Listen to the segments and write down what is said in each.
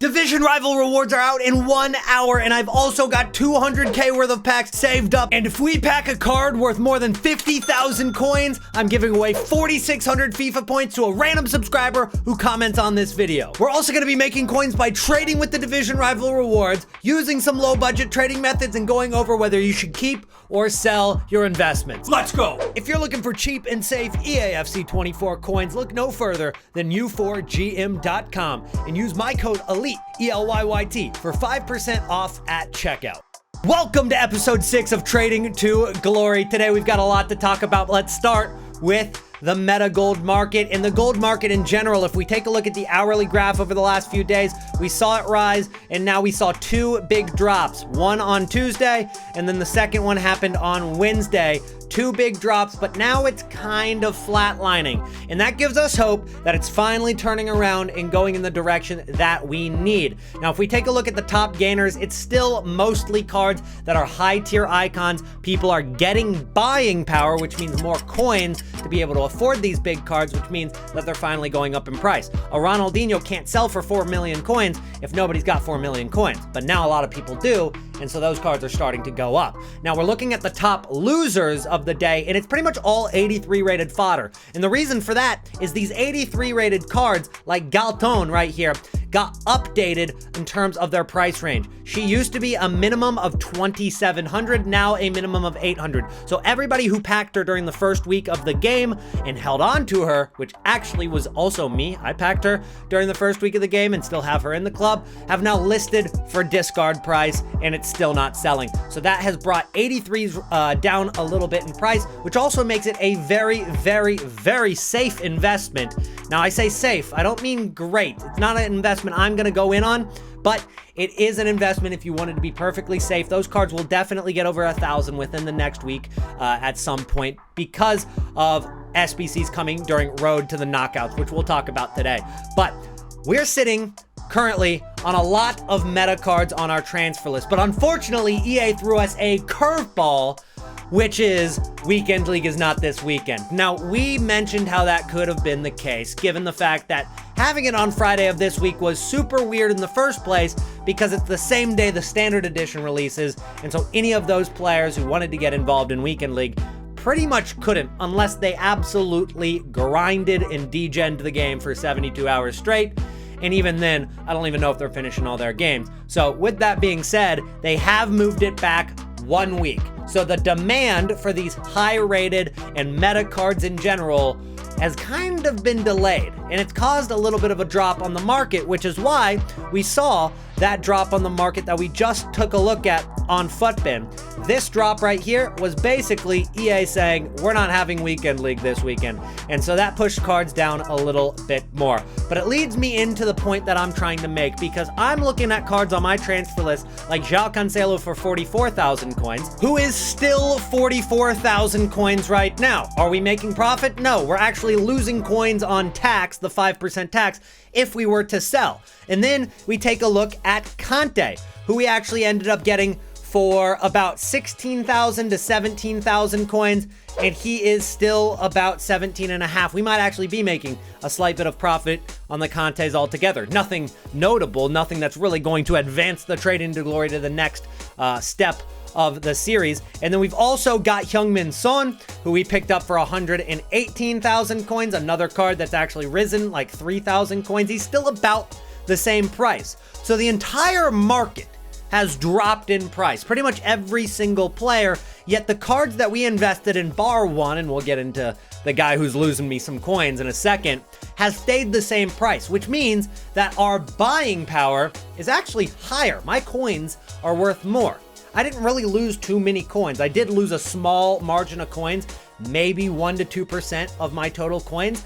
Division rival rewards are out in 1 hour, and I've also got 200k worth of packs saved up. And if we pack a card worth more than 50,000 coins, I'm giving away 4,600 FIFA points to a random subscriber who comments on this video. We're also gonna be making coins by trading with the Division rival rewards, using some low budget trading methods, and going over whether you should keep or sell your investments. Let's go! If you're looking for cheap and safe EAFC 24 coins, look no further than u4gm.com and use my code ELYT, ELYYT, for 5% off at checkout. Welcome to episode 6 of Trading to Glory. Today we've got a lot to talk about. Let's start with the meta gold market and the gold market in general. If we take a look at the hourly graph over the last few days, we saw it rise, and now we saw two big drops. One on Tuesday, and then the second one happened on Wednesday. Two big drops, but now it's kind of flatlining. And that gives us hope that it's finally turning around and going in the direction that we need. Now, if we take a look at the top gainers, it's still mostly cards that are high tier icons. People are getting buying power, which means more coins to be able to afford these big cards, which means that they're finally going up in price. A Ronaldinho can't sell for 4 million coins if nobody's got 4 million coins, but now a lot of people do, and so those cards are starting to go up. Now we're looking at the top losers of the day, and it's pretty much all 83 rated fodder. And the reason for that is these 83 rated cards, like Galton right here, got updated in terms of their price range. She used to be a minimum of 2,700, now a minimum of 800. So everybody who packed her during the first week of the game and held on to her, which actually was also me, I packed her during the first week of the game and still have her in the club, have now listed for discard price, and it's still not selling. So that has brought 83s down a little bit in price, which also makes it a very, very, very safe investment. Now I say safe, I don't mean great. It's not an investment I'm gonna go in on, but it is an investment if you wanted to be perfectly safe. Those cards will definitely get over 1,000 within the next week at some point because of SBCs coming during Road to the Knockouts, which we'll talk about today. But we're sitting currently on a lot of meta cards on our transfer list, but unfortunately EA threw us a curveball, which is Weekend League is not this weekend. Now, we mentioned how that could have been the case, given the fact that having it on Friday of this week was super weird in the first place because it's the same day the standard edition releases, and so any of those players who wanted to get involved in Weekend League pretty much couldn't unless they absolutely grinded and degened the game for 72 hours straight. And even then, I don't even know if they're finishing all their games. So with that being said, they have moved it back 1 week. So the demand for these high rated and meta cards in general has kind of been delayed, and it's caused a little bit of a drop on the market, which is why we saw that drop on the market that we just took a look at on Futbin. This drop right here was basically EA saying, we're not having Weekend League this weekend. And so that pushed cards down a little bit more. But it leads me into the point that I'm trying to make, because I'm looking at cards on my transfer list like João Cancelo for 44,000 coins, who is still 44,000 coins right now. Are we making profit? No, we're actually losing coins on tax, the 5% tax, if we were to sell. And then we take a look at Conte, who we actually ended up getting for about 16,000 to 17,000 coins, and he is still about 17 and a half. We might actually be making a slight bit of profit on the Contes altogether. Nothing notable, nothing that's really going to advance the Trade into Glory to the next step of the series. And then we've also got Heung-min Son, who we picked up for 118,000 coins, another card that's actually risen like 3,000 coins. He's still about the same price. So the entire market has dropped in price, pretty much every single player, yet the cards that we invested in bar one, and we'll get into the guy who's losing me some coins in a second, has stayed the same price, which means that our buying power is actually higher. My coins are worth more. I didn't really lose too many coins. I did lose a small margin of coins, maybe 1 to 2% of my total coins,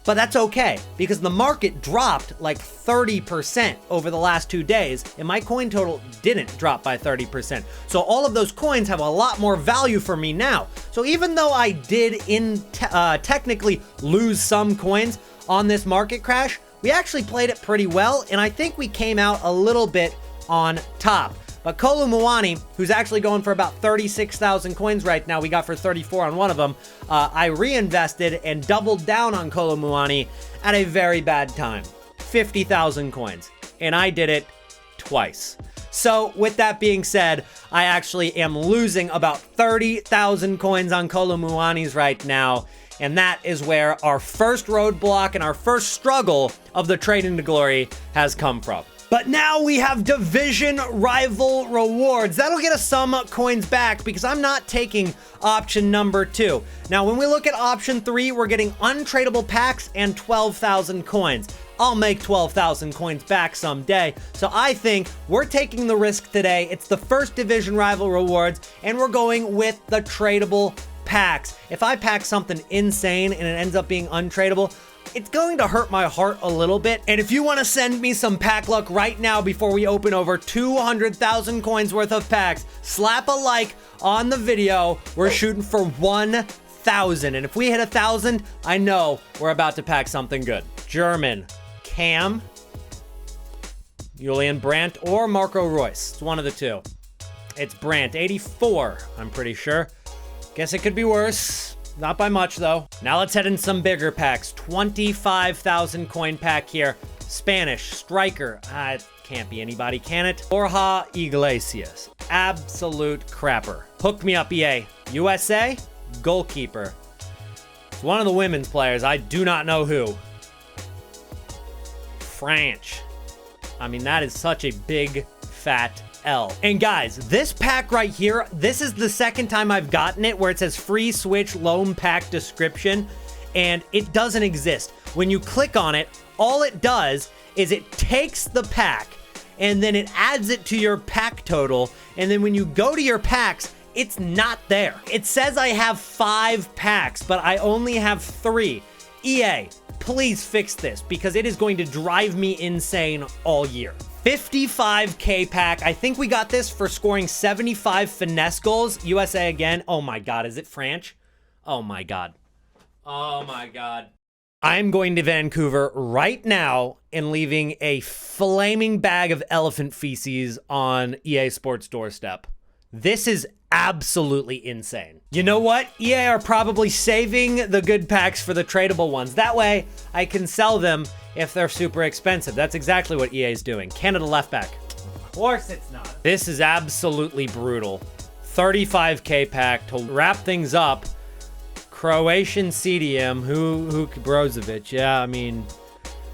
but that's okay because the market dropped like 30% over the last 2 days, and my coin total didn't drop by 30%. So all of those coins have a lot more value for me now. So even though I did technically lose some coins on this market crash, we actually played it pretty well, and I think we came out a little bit on top. But Kolo Muani, who's actually going for about 36,000 coins right now, we got for 34 on one of them, I reinvested and doubled down on Kolo Muani at a very bad time. 50,000 coins. and I did it twice. So with that being said, I actually am losing about 30,000 coins on Kolomuanis right now. And that is where our first roadblock and our first struggle of the Trading to Glory has come from. But now we have division rival rewards. That'll get us some coins back because I'm not taking option number 2. Now, when we look at option 3, we're getting untradeable packs and 12,000 coins. I'll make 12,000 coins back someday. So I think we're taking the risk today. It's the first division rival rewards, and we're going with the tradable packs. If I pack something insane and it ends up being untradeable, it's going to hurt my heart a little bit. And if you want to send me some pack luck right now before we open over 200,000 coins worth of packs, slap a like on the video. We're shooting for 1,000. And if we hit 1,000, I know we're about to pack something good. German, Cam, Julian Brandt, or Marco Reus. It's one of the two. It's Brandt, 84, I'm pretty sure. Guess it could be worse. Not by much, though. Now let's head in some bigger packs. 25,000 coin pack here. Spanish, striker. It can't be anybody, can it? Borja Iglesias. Absolute crapper. Hook me up, EA. USA, goalkeeper. It's one of the women's players. I do not know who. French. I mean, that is such a big, fat L. And guys, this pack right here, this is the second time I've gotten it where it says free switch loan pack description, and it doesn't exist. When you click on it, all it does is it takes the pack and then it adds it to your pack total, and then when you go to your packs, it's not there. It says I have 5 packs, but I only have 3. EA, please fix this because it is going to drive me insane all year. 55K pack. I think we got this for scoring 75 finesse goals. USA again. Oh my God, is it French? Oh my God. Oh my God. I'm going to Vancouver right now and leaving a flaming bag of elephant feces on EA Sports doorstep. This is absolutely insane. You know what? EA are probably saving the good packs for the tradable ones. That way I can sell them if they're super expensive. That's exactly what EA is doing. Canada left back. Of course it's not. This is absolutely brutal. 35K pack to wrap things up. Croatian CDM, who Brozovic. Yeah, I mean,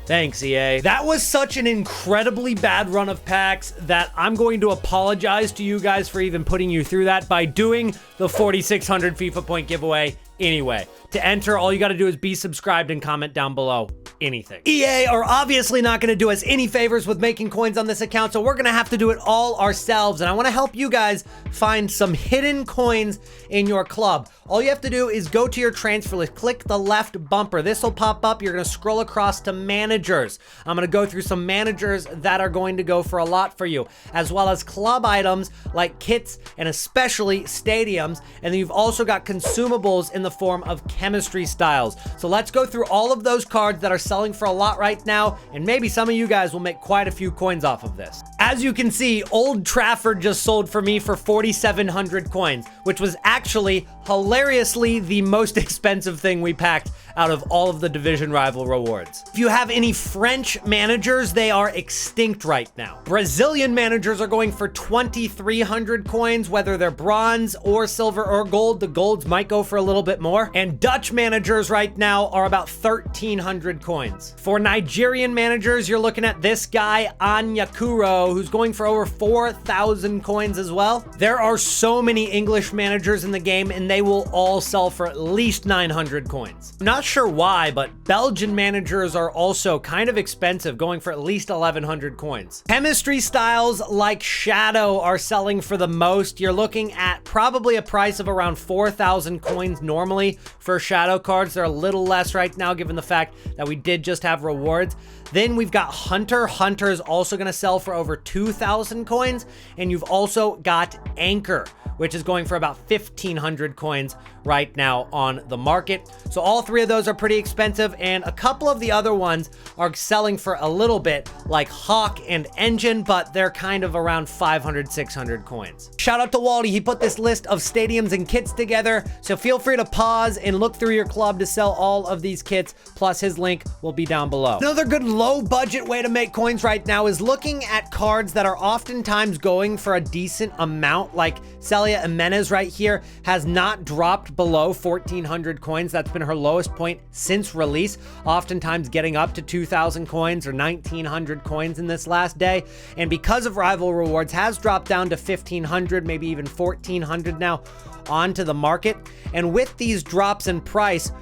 thanks, EA. That was such an incredibly bad run of packs that I'm going to apologize to you guys for even putting you through that by doing the 4,600 FIFA point giveaway anyway. To enter, all you got to do is be subscribed and comment down below anything. EA are obviously not going to do us any favors with making coins on this account, so we're going to have to do it all ourselves, and I want to help you guys find some hidden coins in your club. All you have to do is go to your transfer list, click the left bumper. This will pop up. You're going to scroll across to managers. I'm going to go through some managers that are going to go for a lot for you, as well as club items like kits and especially stadiums, and then you've also got consumables in the form of chemistry styles. So let's go through all of those cards that are selling for a lot right now, and maybe some of you guys will make quite a few coins off of this. As you can see, Old Trafford just sold for me for 4,700 coins, which was actually hilariously the most expensive thing we packed out of all of the division rival rewards. If you have any French managers, they are extinct right now. Brazilian managers are going for 2,300 coins, whether they're bronze or silver or gold. The golds might go for a little bit more. And Dutch managers right now are about 1,300 coins. For Nigerian managers, you're looking at this guy, Anyakuro, who's going for over 4,000 coins as well. There are so many English managers in the game, and they will all sell for at least 900 coins. I'm not sure why, but Belgian managers are also kind of expensive, going for at least 1,100 coins. Chemistry styles like Shadow are selling for the most. You're looking at probably a price of around 4,000 coins normally for Shadow cards. They're a little less right now given the fact that we did just have rewards. Then we've got Hunter. Hunter is also going to sell for over 2,000 coins. And you've also got Anchor, which is going for about 1,500 coins right now on the market. So all three of those are pretty expensive, and a couple of the other ones are selling for a little bit, like Hawk and Engine, but they're kind of around 500, 600 coins. Shout out to Waldy. He put this list of stadiums and kits together, so feel free to pause and look through your club to sell all of these kits, plus his link will be down below. Another good low budget way to make coins right now is looking at cards that are oftentimes going for a decent amount, like Celia Jimenez right here has not dropped below 1,400 coins. That's been her lowest point since release, oftentimes getting up to 2,000 coins or 1,900 coins in this last day. And because of rival rewards, has dropped down to 1,500, maybe even 1,400 now onto the market. And with these drops in price,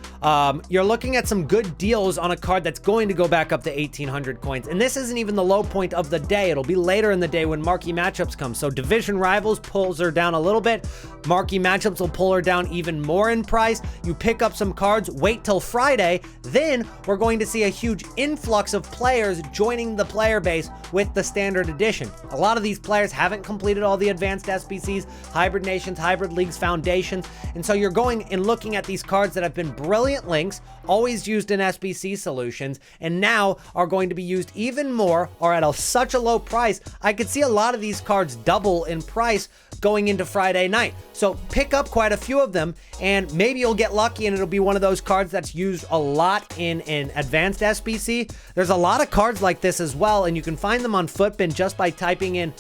you're looking at some good deals on a card that's going to go back up to 1,800 coins. And this isn't even the low point of the day. It'll be later in the day when marquee matchups come. So division rivals pulls her down a little bit. Marquee matchups will pull her down even more in price. You pick up some cards, wait till Friday, then we're going to see a huge influx of players joining the player base with the standard edition. A lot of these players haven't completed all the advanced SBCs, hybrid nations, hybrid leagues, foundations, and so you're going and looking at these cards that have been brilliant links, always used in SBC solutions, and now are going to be used even more or at such a low price. I could see a lot of these cards double in price going into Friday night. So pick up quite a few of them, and maybe you'll get lucky and it'll be one of those cards that's used a lot in an advanced SBC. There's a lot of cards like this as well, and you can find them on Footbin just by typing in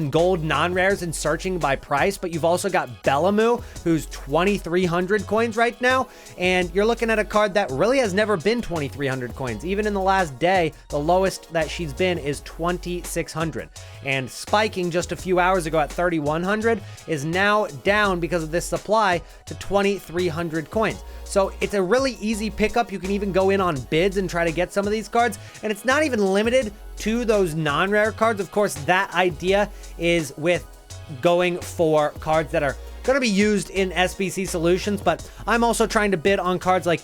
gold non-rares and searching by price. But you've also got Bellamu, who's 2,300 coins right now, and you're looking at a card that really has never been 2,300 coins. Even in the last day, the lowest that she's been is 2,600, and spiking just a few hours ago at 3,100 is now down because of this supply to 2,300 coins. So it's a really easy pickup. You can even go in on bids and try to get some of these cards, and it's not even limited to those non-rare cards. Of course, that idea is with going for cards that are going to be used in SBC solutions, but I'm also trying to bid on cards like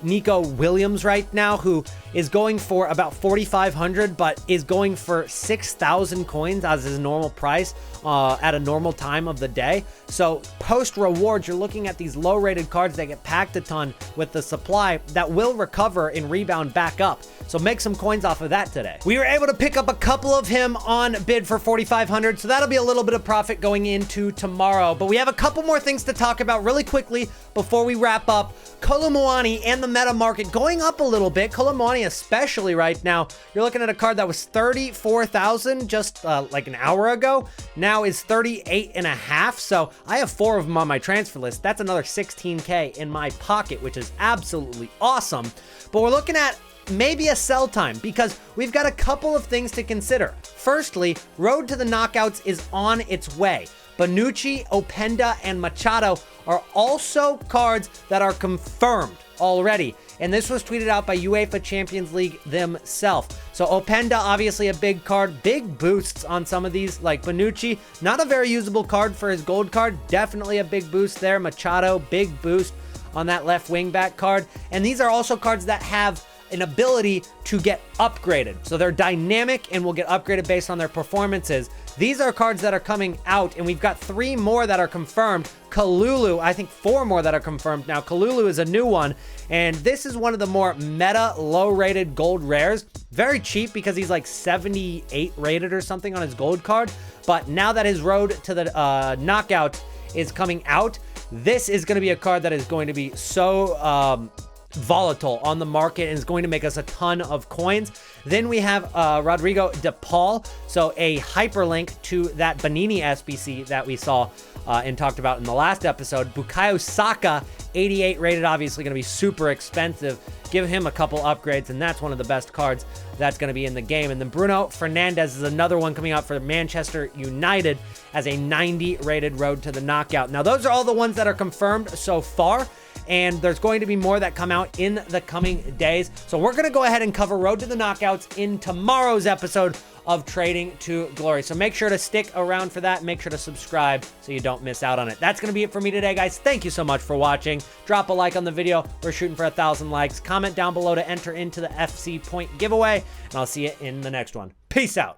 Nico Williams right now, who is going for about 4,500, but is going for 6,000 coins as his normal price at a normal time of the day. So post rewards, you're looking at these low rated cards that get packed a ton with the supply that will recover and rebound back up. So make some coins off of that today. We were able to pick up a couple of him on bid for 4,500, so that'll be a little bit of profit going into tomorrow. But we have a couple more things to talk about really quickly before we wrap up. Kolomuani and the meta market going up a little bit. Kolomuani especially right now. You're looking at a card that was 34,000 just like an hour ago. Now is 38.5. So I have 4 of them on my transfer list. That's another 16K in my pocket, which is absolutely awesome. But we're looking at maybe a sell time because we've got a couple of things to consider. Firstly, Road to the Knockouts is on its way. Bonucci, Openda, and Machado are also cards that are confirmed already. And this was tweeted out by UEFA Champions League themselves. So Openda, obviously a big card, big boosts on some of these, like Bonucci, not a very usable card for his gold card. Definitely a big boost there. Machado, big boost on that left wing back card. And these are also cards that have an ability to get upgraded. So they're dynamic and will get upgraded based on their performances. These are cards that are coming out, and we've got 3 more that are confirmed. Kalulu, I think 4 more that are confirmed now. Kalulu is a new one, and this is one of the more meta low-rated gold rares. Very cheap because he's like 78 rated or something on his gold card. But now that his Road to the Knockout is coming out, this is going to be a card that is going to be so volatile on the market and is going to make us a ton of coins. Then we have Rodrigo De Paul, so a hyperlink to that Banini SBC that we saw and talked about in the last episode. Bukayo Saka, 88 rated, obviously going to be super expensive. Give him a couple upgrades, and that's one of the best cards that's going to be in the game. And then Bruno Fernandes is another one coming out for Manchester United as a 90 rated Road to the Knockout. Now, those are all the ones that are confirmed so far, and there's going to be more that come out in the coming days. So we're going to go ahead and cover Road to the Knockouts in tomorrow's episode of Trading to Glory. So make sure to stick around for that. Make sure to subscribe so you don't miss out on it. That's going to be it for me today, guys. Thank you so much for watching. Drop a like on the video. We're shooting for 1,000 likes. Comment down below to enter into the FC point giveaway, and I'll see you in the next one. Peace out.